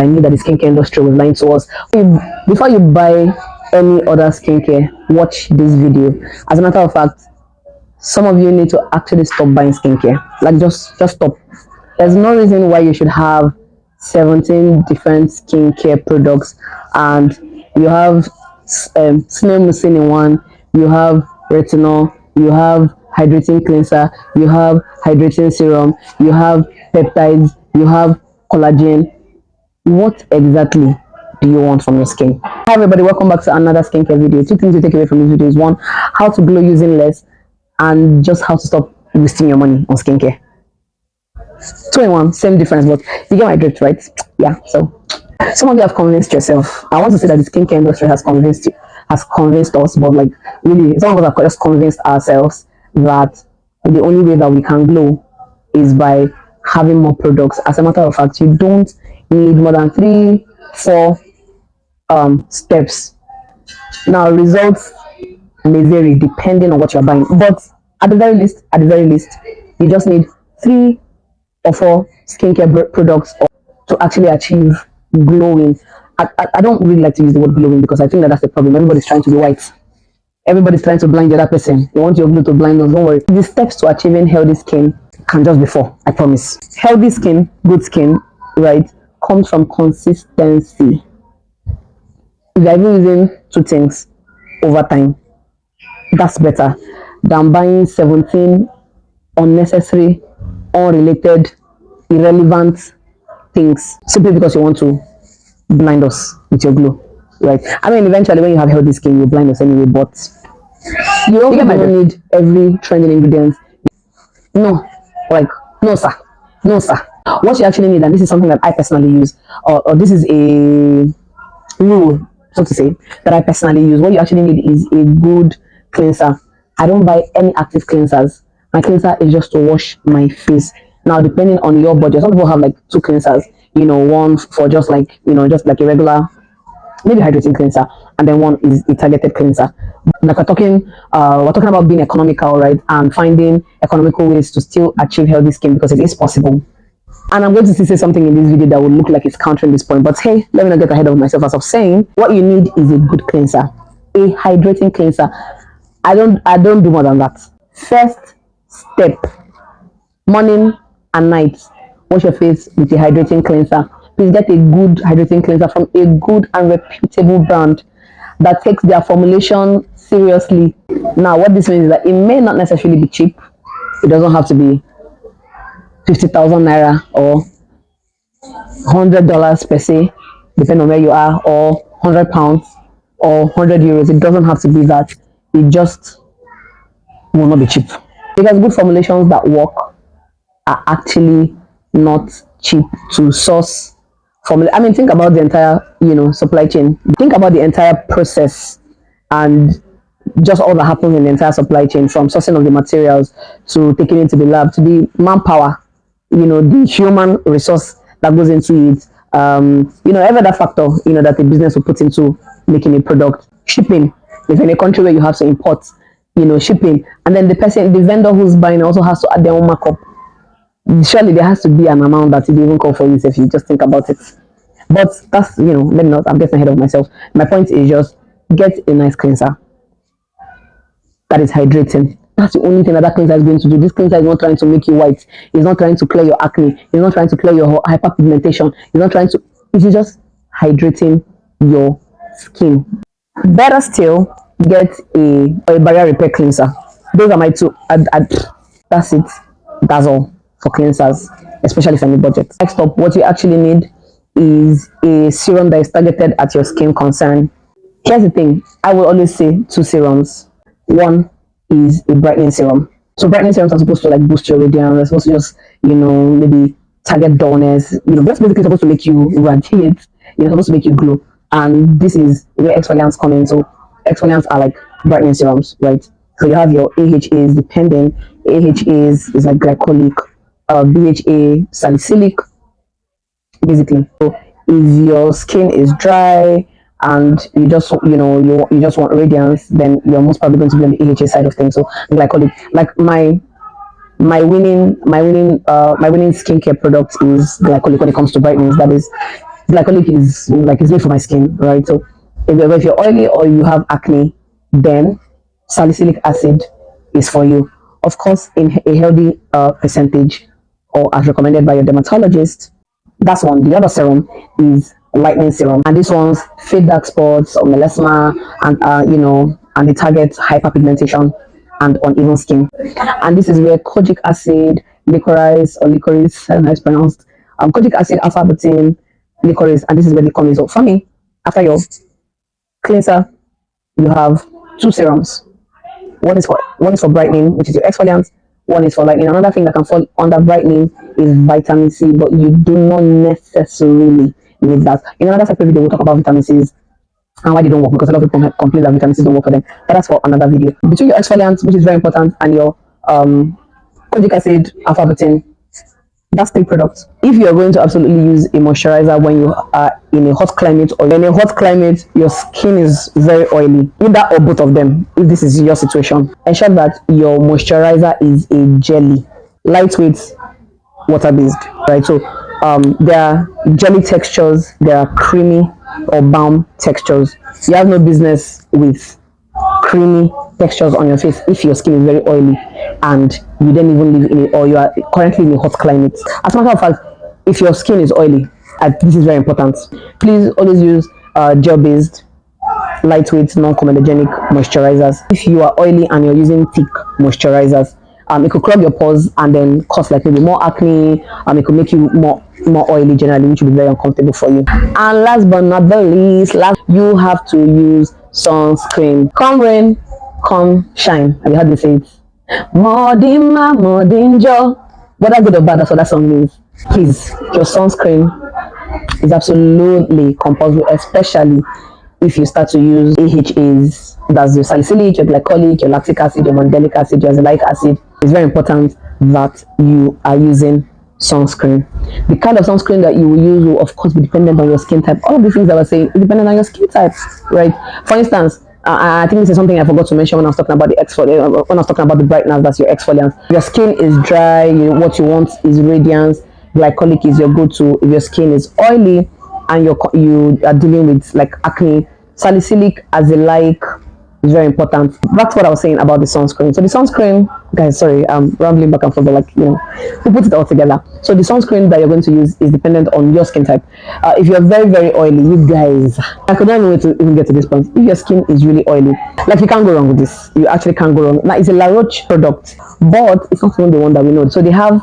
I knew that the skincare industry was lying to us. Before you buy any other skincare, watch this video. As a matter of fact, some of you need to actually stop buying skincare. Like just stop. There's no reason why you should have 17 different skincare products and you have snail mucin in one, you have retinol, you have hydrating cleanser, you have hydrating serum, you have peptides, you have collagen. What exactly do you want from your skin? Hi everybody, welcome back to another skincare video. Two things to take away from this video is one, how to glow using less, and just how to stop wasting your money on skincare. Two in one, same difference, but you get my drift, right? Yeah. So some of you have convinced yourself. I want to say that the skincare industry has convinced us, but like really, some of us have just convinced ourselves that the only way that we can glow is by having more products. As a matter of fact, you don't need more than 3-4 steps. Now results may vary depending on what you're buying, but at the very least, you just need 3 or 4 skincare products to actually achieve glowing. I don't really like to use the word glowing because I think that that's the problem. Everybody's trying to be white. Everybody's trying to blind the other person. You want your glow to blind us. Don't worry. The steps to achieving healthy skin can just be 4. I promise. Healthy skin, good skin, right, comes from consistency. If you're even using 2 things over time, that's better than buying 17 unnecessary, unrelated, irrelevant things simply because you want to blind us with your glow, right? I mean, eventually when you have healthy skin, you blind us anyway, but you don't need every trending ingredient. No, like, no sir, no sir. What you actually need, and this is something that I personally use, or this is a rule, so to say, that I personally use. What you actually need is a good cleanser. I don't buy any active cleansers. My cleanser is just to wash my face. Now, depending on your budget, some people have like 2 cleansers, one for just like, just like a regular, maybe hydrating cleanser, and then one is a targeted cleanser. Like we're talking about being economical, right? And finding economical ways to still achieve healthy skin because it is possible. And I'm going to say something in this video that will look like it's countering this point, but hey, let me not get ahead of myself. As of saying, what you need is a good cleanser, a hydrating cleanser. I don't do more than that. First step, morning and night, wash your face with a hydrating cleanser. Please get a good hydrating cleanser from a good and reputable brand that takes their formulation seriously. Now, what this means is that it may not necessarily be cheap. It doesn't have to be 50,000 naira or $100 per se, depending on where you are, or £100 or €100. It doesn't have to be that. It just will not be cheap, because good formulations that work are actually not cheap to source. I mean, think about the entire supply chain. Think about the entire process and just all that happens in the entire supply chain, from sourcing of the materials to taking it to the lab, to the manpower, the human resource that goes into it, every other factor that the business will put into making a product. Shipping, if in a country where you have to import, shipping, and then the vendor who's buying also has to add their own markup. Surely there has to be an amount that it even call for you if you just think about it. But that's, let me not, I'm getting ahead of myself. My point is just get a nice cleanser that is hydrating. That's the only thing that cleanser is going to do. This cleanser is not trying to make you white. It's not trying to clear your acne. It's not trying to clear your hyperpigmentation. It's just hydrating your skin. Better still, get a barrier repair cleanser. Those are my 2. That's it. That's all for cleansers, especially if you're on a budget. Next up, what you actually need is a serum that is targeted at your skin concern. Here's the thing, I will always say 2 serums. One is a brightening serum. So brightening serums are supposed to like boost your radiance. They're supposed to just, maybe target dullness. That's basically supposed to make you radiate. Supposed to make you glow. And this is where exfoliants come in. So exfoliants are like brightening serums, right? So you have your AHAs depending. AHAs is like glycolic, BHA salicylic, basically. So if your skin is dry and you just you just want radiance, then you're most probably going to be on the AHA side of things. So glycolic, like my winning skincare product is glycolic when it comes to brightening. That is glycolic is like it's made for my skin, right? So if you're oily or you have acne, then salicylic acid is for you. Of course, in a healthy percentage, or as recommended by your dermatologist. That's one. The other serum is lightening serum, and this one's fade dark spots or melasma, and and it targets hyperpigmentation and uneven skin. And this is where kojic acid, licorice, I don't know how it's pronounced. Kojic acid, alpha butane, licorice, and this is where they come in. So for me, after your cleanser, you have two serums. One is for brightening, which is your exfoliant. One is for lightening. Another thing that can fall under brightening is vitamin C, but you do not necessarily need that. In another separate video, we'll talk about vitamin C's and why they don't work, because a lot of people complain that vitamin C's don't work for them. But that's for another video. Between your exfoliant, which is very important, and your kojic acid, alpha butane, that's three products. If you're going to absolutely use a moisturizer when you are in a hot climate, or in a hot climate your skin is very oily, either or both of them, if this is your situation, ensure that your moisturizer is a jelly, lightweight, water-based, right? So there are jelly textures, there are creamy or balm textures. You have no business with creamy textures on your face if your skin is very oily and you don't even live in it, or you are currently in a hot climate. As a matter of fact, if your skin is oily, this is very important, please always use gel-based, lightweight, non-comedogenic moisturizers. If you are oily and you're using thick moisturizers, it could clog your pores and then cause like maybe more acne. It could make you more oily generally, which will be very uncomfortable for you. And last but not the least, you have to use sunscreen. Come rain, come shine. Have you heard me say it? Modima, modinjo. Whether good or bad, that's what that song means. Please, your sunscreen is absolutely compulsory, especially if you start to use AHAs. That's your salicylic, your glycolic, your lactic acid, your mandelic acid, your azelaic acid. It's very important that you are using sunscreen. The kind of sunscreen that you will use will of course be dependent on your skin type. All of the things that I was saying is dependent on your skin type, right? For instance, I think this is something I forgot to mention when I was talking about the exfoliant. When I was talking about the brightness, that's your exfoliant. Your skin is dry. What you want is radiance. Glycolic is your go-to. If your skin is oily and you are dealing with like acne, salicylic, azelaic is very important. That's what I was saying about the sunscreen. So the sunscreen, guys, sorry, I'm rambling back and forth, but like, we put it all together. So the sunscreen that you're going to use is dependent on your skin type. If you're very, very oily, you guys, I could not even wait to even get to this point. If your skin is really oily, like, you can't go wrong with this. You actually can't go wrong. Now, it's a La Roche product, but it's not even the one that we know. So they have,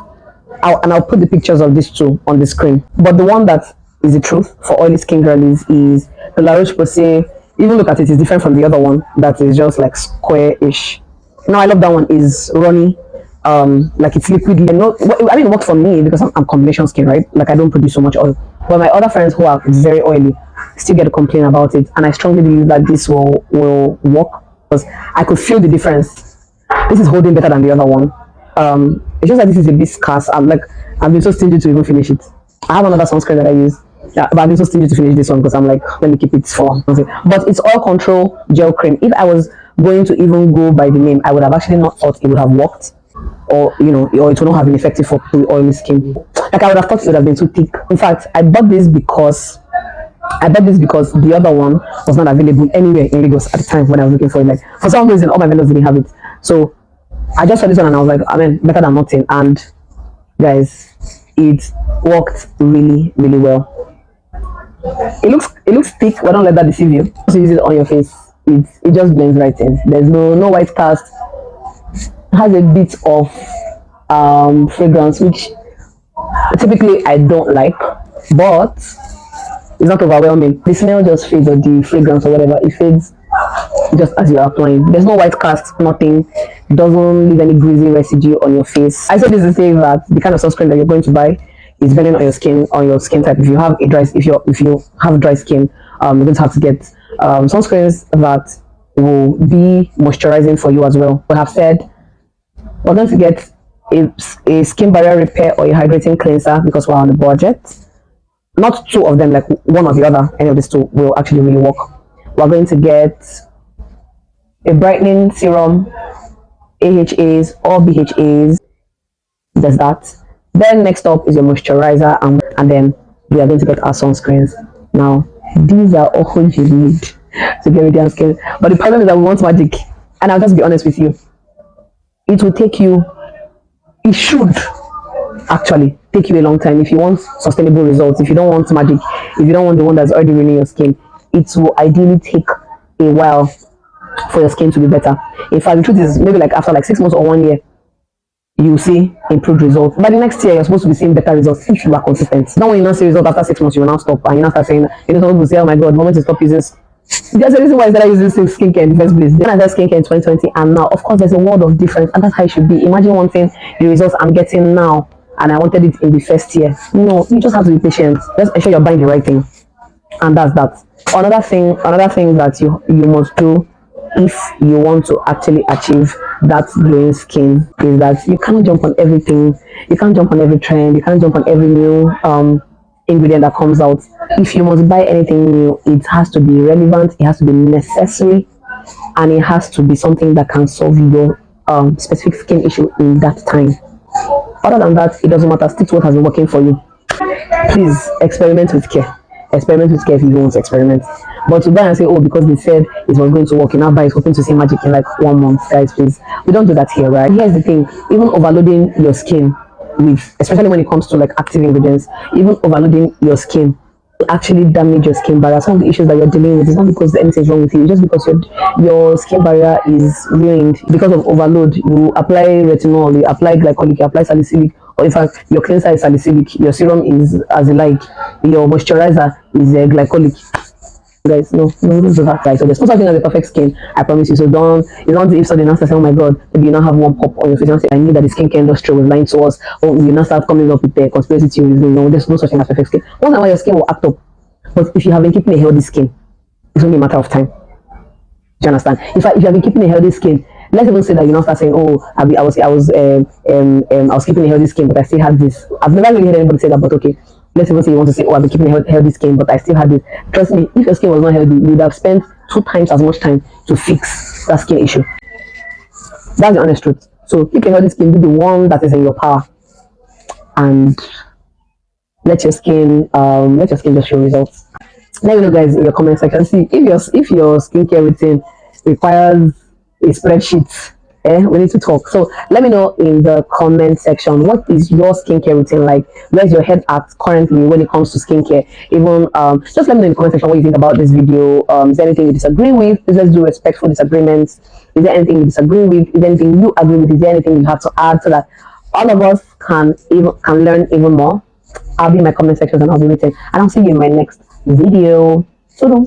I'll put the pictures of these two on the screen. But the one that is the truth for oily skin girlies is the La Roche-Posay. Even look at it, it's different from the other one that is just like square-ish. Now I love that one, is runny, like it's liquid. I mean, it worked for me because I'm combination skin, right? Like, I don't produce so much oil. But my other friends who are very oily still get to complain about it, and I strongly believe that this will work, because I could feel the difference. This is holding better than the other one. It's just that this is a bit scarce. I've been so stingy to even finish it. I have another sunscreen that I use. Yeah, but I've been so stingy to finish this one because I'm like, let me keep it for. But it's oil control gel cream. If I was going to even go by the name, I would have actually not thought it would have worked, or or it would not have been effective for oily skin. Like, I would have thought it would have been too thick. In fact, I bought this because the other one was not available anywhere in Lagos at the time when I was looking for it. Like, for some reason, all my vendors didn't have it. So I just saw this one and I was like, I mean, better than nothing. And guys, it worked really, really well. It looks thick, but don't let that deceive you. Just use it on your face. It just blends right in. There's no white cast. It has a bit of fragrance, which typically I don't like, but it's not overwhelming. The smell just fades, or the fragrance or whatever, it fades just as you're applying. There's no white cast, nothing. It doesn't leave any greasy residue on your face. I said this to say that the kind of sunscreen that you're going to buy is depending on your skin type. If you have if you have dry skin, you're going to have to get sunscreens that will be moisturizing for you as well. We have said we're going to get a skin barrier repair or a hydrating cleanser because we're on a budget. Not two of them, like one or the other. Any of these two will actually really work. We're going to get a brightening serum, AHAs or BHAs. There's that. Then next up is your moisturizer, and then we are going to get our sunscreens. Now, these are all you need to get rid of your skin. But the problem is that we want magic. And I'll just be honest with you. It will take you, it should actually take you a long time if you want sustainable results. If you don't want magic, if you don't want the one that's already ruining your skin, it will ideally take a while for your skin to be better. In fact, the truth is maybe like after like 6 months or 1 year, you see improved results. By the next year, you're supposed to be seeing better results if you are consistent. Not when you not see results after 6 months, you will now stop and you now start saying, you know, some people say, oh my god, the moment you stop using, there's a reason why I started using skincare in the first place. Then I started skincare in 2020, and now, of course, there's a world of difference, and that's how it should be. Imagine wanting the results I'm getting now, and I wanted it in the first year. No, you just have to be patient. Just ensure you're buying the right thing, and that's that. Another thing that you must do if you want to actually achieve that glowing skin is that you can't jump on everything. You can't jump on every trend. You can't jump on every new ingredient that comes out. If you must buy anything new, it has to be relevant, it has to be necessary, and it has to be something that can solve your specific skin issue in that time. Other than that, it doesn't matter. Stick to what has been working for you. Please experiment with care. Experiment with care if you want to experiment. But to buy and say, oh, because they said it was going to work, you now buy it hoping to see magic in like 1 month, guys, please. We don't do that here, right? Here's the thing, even overloading your skin with, especially when it comes to like active ingredients, even overloading your skin will actually damage your skin barrier. Some of the issues that you're dealing with is not because anything's wrong with you, it's just because your skin barrier is ruined because of overload. You apply retinol, you apply glycolic, you apply salicylic, or in fact your cleanser is salicylic, your serum is azelaic, your moisturizer is glycolic. Guys, no, don't do that, guys. So there's no such thing as a perfect skin, I promise you. So don't, it's not if suddenly now say, oh my god, maybe you now have one pop on your face and say, I knew that the skincare industry was lying to us, or you now start coming up with the conspiracy theories. No, there's no such thing as perfect skin. Once in a while your skin will act up, but if you have been keeping a healthy skin, it's only a matter of time. Do you understand? In fact, if you have been keeping a healthy skin, let's even say that you now start saying, "Oh, I was keeping a healthy skin, but I still had this." I've never really heard anybody say that, but okay. Let's even say you want to say, "Oh, I've been keeping a healthy skin, but I still had this." Trust me, if your skin was not healthy, you would have spent 2 times as much time to fix that skin issue. That's the honest truth. So keep a healthy skin, do the one that is in your power, and let your skin just show results. Let me know, guys, in your comment section. See if your skincare routine requires a spreadsheet. We need to talk. So let me know in the comment section, what is your skincare routine like? Where's your head at currently when it comes to skincare? Even just let me know in the comment section what you think about this video. Is there anything you disagree with? Let's do respectful disagreements. Is there anything you disagree with? Is there anything you agree with? Is there anything you have to add so that all of us can learn even more? I'll be in my comment section and I'll be waiting. And I'll see you in my next video. So